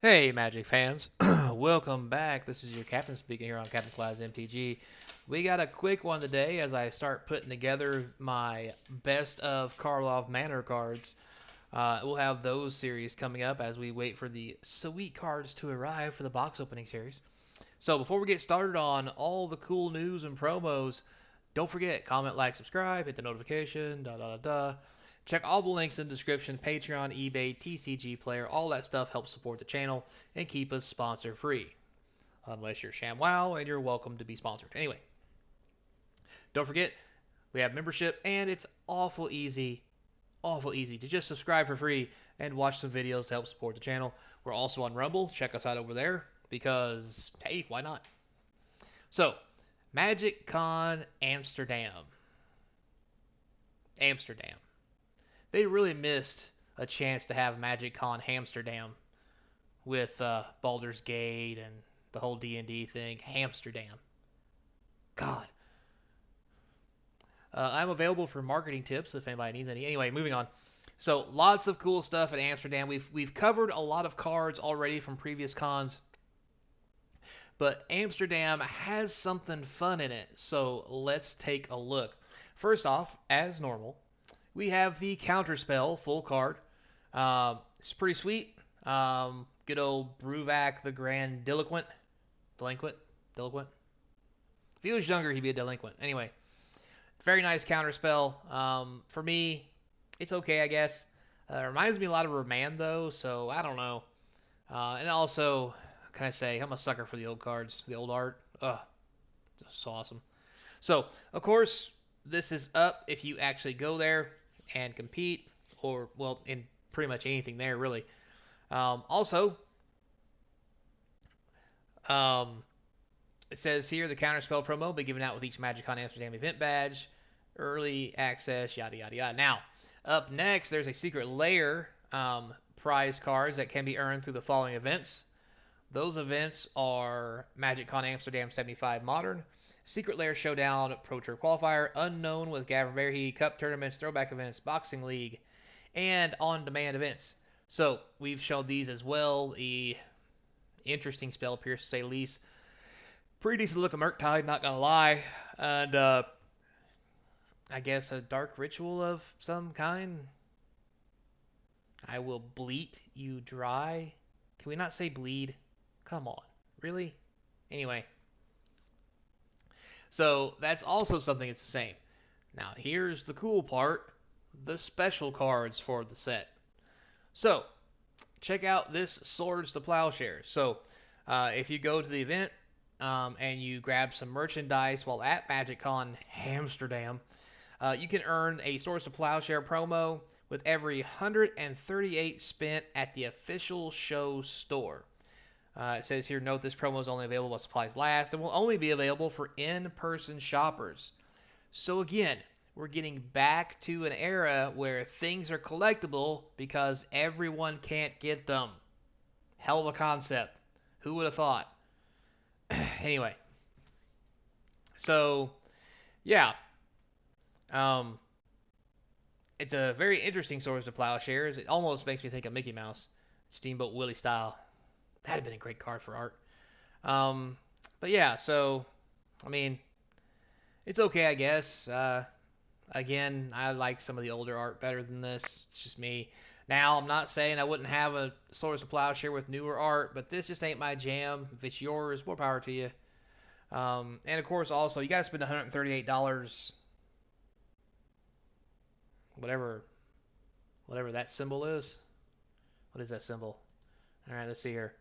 Hey, Magic fans. Welcome back. This is your captain speaking here on Capnclydes MTG. We got a quick one today as I start putting together my best of Karlov Manor cards. We'll have those series coming up as we wait for the sweet cards to arrive for the box opening series. So before we get started on all the cool news and promos, don't forget, comment, like, subscribe, hit the notification, da da da da. Check all the links in the description, Patreon, eBay, TCG Player, all that stuff helps support the channel and keep us sponsor free. Unless you're ShamWow and you're welcome to be sponsored. Anyway, don't forget, we have membership and it's awful easy to just subscribe for free and watch some videos to help support the channel. We're also on Rumble. Check us out over there because, hey, why not? So, Magic Con Amsterdam. Amsterdam. They really missed a chance to have Magic Con Amsterdam with Baldur's Gate and the whole D&D thing. Amsterdam. God. I'm available for marketing tips if anybody needs any. Anyway, moving on. So lots of cool stuff at Amsterdam. We've covered a lot of cards already from previous cons, but Amsterdam has something fun in it. So let's take a look. First off, as normal, we have the Counterspell full card. It's pretty sweet. Good old Bruvac the Grand Delinquent. Delinquent. If he was younger, he'd be a delinquent. Anyway, very nice Counterspell. For me, it's okay, I guess. Reminds me a lot of Remand, though, so I don't know. And also, can I say, I'm a sucker for the old cards, the old art. Ugh, it's so awesome. So, of course, this is up if you actually go there and compete, or, well, in pretty much anything there, really. Also, um, it says here the Counterspell promo will be given out with each MagicCon Amsterdam event badge, early access, yada yada yada. Now, up next, there's a secret layer prize cards that can be earned through the following events. Those events are MagicCon Amsterdam 75 Modern, Secret Lair Showdown Pro Tour Qualifier, Unknown with Gavin Verhey, Cup Tournaments, Throwback Events, Boxing League, and on-demand events. So we've shown these as well. The interesting spell appears to say least. Pretty decent looking Murktide, not gonna lie. And I guess a dark ritual of some kind. I will bleat you dry. Can we not say bleed? Come on. Really? Anyway. So that's also something that's the same. Now here's the cool part. The special cards for the set. So, check out this Swords to Plowshares. So, if you go to the event and you grab some merchandise while at MagicCon Amsterdam, you can earn a Swords to Plowshare promo with every 138 spent at the official show store. It says here, note this promo is only available while supplies last and will only be available for in-person shoppers. So again, we're getting back to an era where things are collectible because everyone can't get them. Hell of a concept. Who would have thought? Anyway, so yeah, um, it's a very interesting Swords to Plowshares. It almost makes me think of Mickey Mouse, Steamboat Willie style. That'd have been a great card for art. Um, but yeah, so I mean, it's okay, I guess. Again, I like some of the older art better than this. It's just me. Now, I'm not saying I wouldn't have a Swords to Plowshare with newer art, but this just ain't my jam. If it's yours, more power to you. And of course, also, you gotta spend $138, whatever, whatever that symbol is. What is that symbol? All right, let's see here.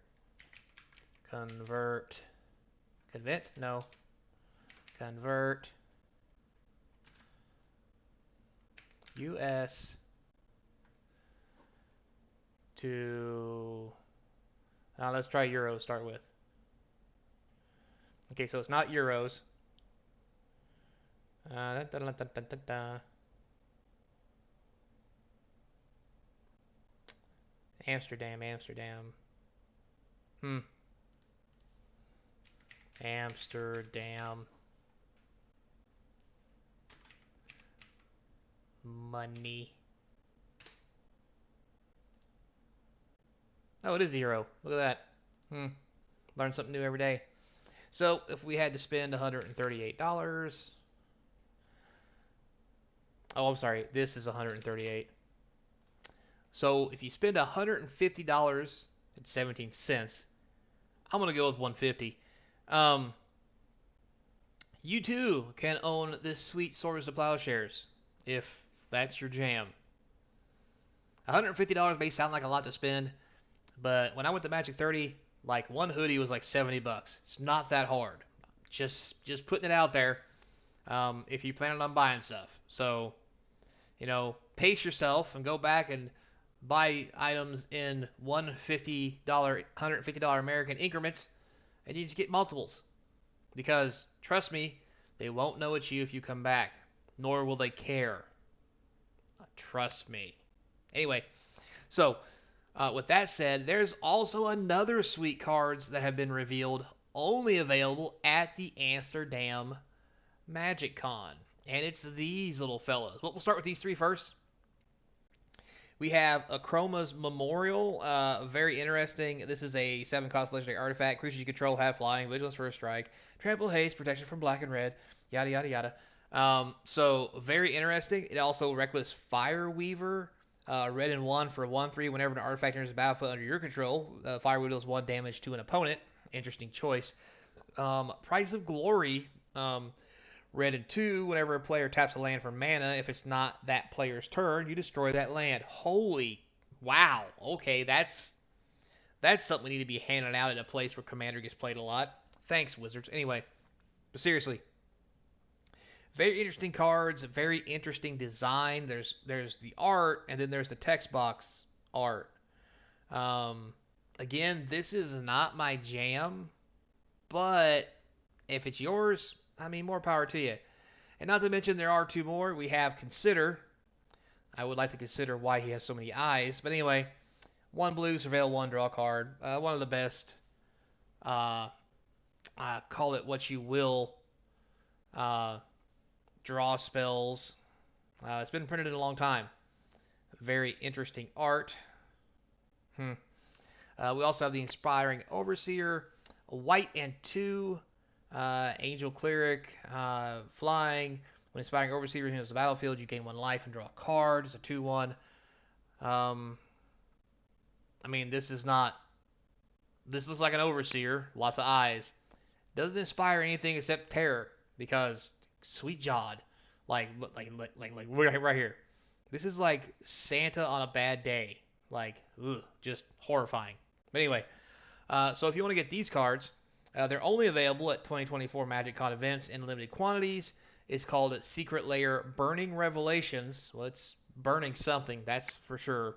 Convert. Convert? No. Convert. US to. Let's try Euro. Start with. Okay, so it's not euros. Da, da, da, da, da, da. Amsterdam, Amsterdam. Hmm. Amsterdam. Money. Oh, it is a hero. Look at that. Learn something new every day. So if we had to spend $138, oh, I'm sorry, this is 138. So if you spend $150.17, I'm gonna go with 150. You too can own this sweet Swords to Plowshares if that's your jam. $150 may sound like a lot to spend, but when I went to Magic 30, like one hoodie was like $70. It's not that hard. Just putting it out there. If you plan on buying stuff, so pace yourself and go back and buy items in $150 American increments, and you just get multiples. Because trust me, they won't know it's you if you come back, nor will they care. Trust me. Anyway, so with that said, there's also another sweet cards that have been revealed, only available at the Amsterdam Magic Con. And it's these little fellas. We'll start with these three first. We have Akroma's Memorial. Very interesting. This is a 7-cost legendary artifact. Creatures you control have flying, vigilance for a strike, trample haste, protection from black and red, yada yada yada. So very interesting. It also Reckless Fireweaver. Red and 1 for 1/3. Whenever an artifact enters the battlefield under your control, Fireweaver deals 1 damage to an opponent. Interesting choice. Price of Glory. Red and 2, whenever a player taps a land for mana, if it's not that player's turn, you destroy that land. Holy wow. Okay, that's something we need to be handing out in a place where Commander gets played a lot. Thanks, Wizards. Anyway, but seriously, very interesting cards, very interesting design. There's the art, and then there's the text box art. Again, this is not my jam, but if it's yours, I mean, more power to you. And not to mention, there are 2 more. We have Consider. I would like to consider why he has so many eyes. But anyway, 1 blue, surveil 1, draw a card. One of the best, call it what you will, draw spells. It's been printed in a long time. Very interesting art. We also have the Inspiring Overseer. A white and 2. Angel Cleric, flying. When Inspiring Overseer enters the battlefield, you gain 1 life and draw a card. It's a 2/1. I mean, this looks like an Overseer. Lots of eyes. Doesn't inspire anything except terror because sweet Jod, like right here. This is like Santa on a bad day. Like, just horrifying. But anyway, so if you want to get these cards. They're only available at 2024 Magic Con events in limited quantities. It's called Secret Lair Burning Revelations. Well, it's burning something, that's for sure.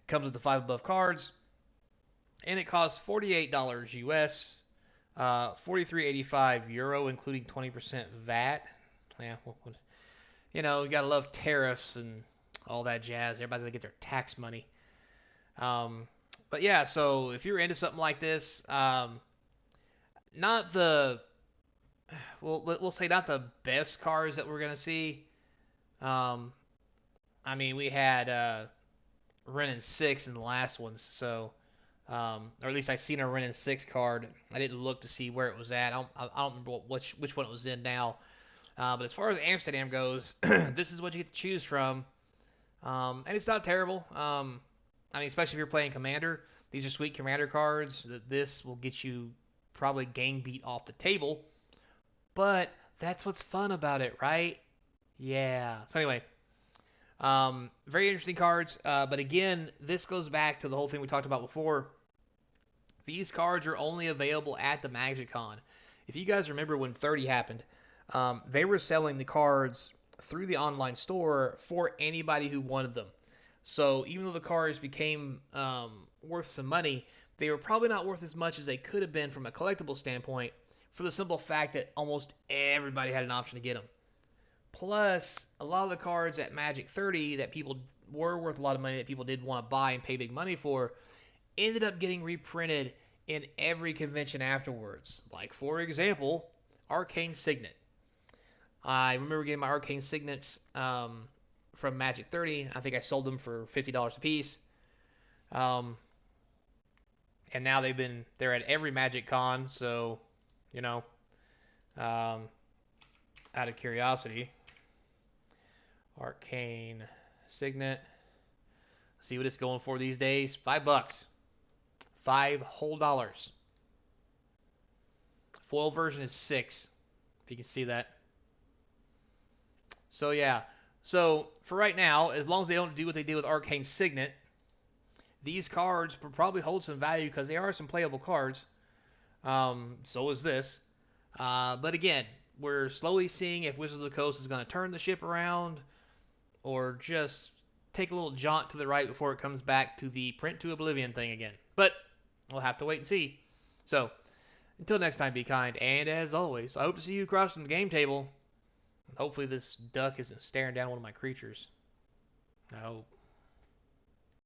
Comes with the 5 above cards. And it costs $48 US, €43.85, including 20% VAT. Yeah, you gotta love tariffs and all that jazz. Everybody's gonna get their tax money. But yeah, so if you're into something like this, not the we'll say not the best cards that we're gonna see. I mean, we had Ren and 6 in the last ones, so or at least I seen a Ren and 6 card. I didn't look to see where it was at. I don't remember which one it was in now. But as far as Amsterdam goes, this is what you get to choose from, and it's not terrible. I mean, especially if you're playing Commander, these are sweet Commander cards. This will get you probably gang beat off the table, but that's what's fun about it, right? Yeah. So anyway, very interesting cards, but again, this goes back to the whole thing we talked about before. These cards are only available at the Magic Con. If you guys remember when 30 happened, they were selling the cards through the online store for anybody who wanted them. So even though the cards became worth some money, they were probably not worth as much as they could have been from a collectible standpoint, for the simple fact that almost everybody had an option to get them. Plus, a lot of the cards at Magic 30 that people were worth a lot of money, that people did want to buy and pay big money for, ended up getting reprinted in every convention afterwards. Like, for example, Arcane Signet. I remember getting my Arcane Signets from Magic 30. I think I sold them for $50 a piece. and now they're at every Magic Con. So, you know, um, out of curiosity, Arcane Signet. See what it's going for these days. $5. $5 whole. Foil version is 6. If you can see that. So yeah. So for right now, as long as they don't do what they did with Arcane Signet, these cards will probably hold some value because they are some playable cards. So is this. But again, we're slowly seeing if Wizards of the Coast is going to turn the ship around or just take a little jaunt to the right before it comes back to the print to oblivion thing again. But we'll have to wait and see. So until next time, be kind, and as always, I hope to see you across from the game table. Hopefully this duck isn't staring down one of my creatures. I hope.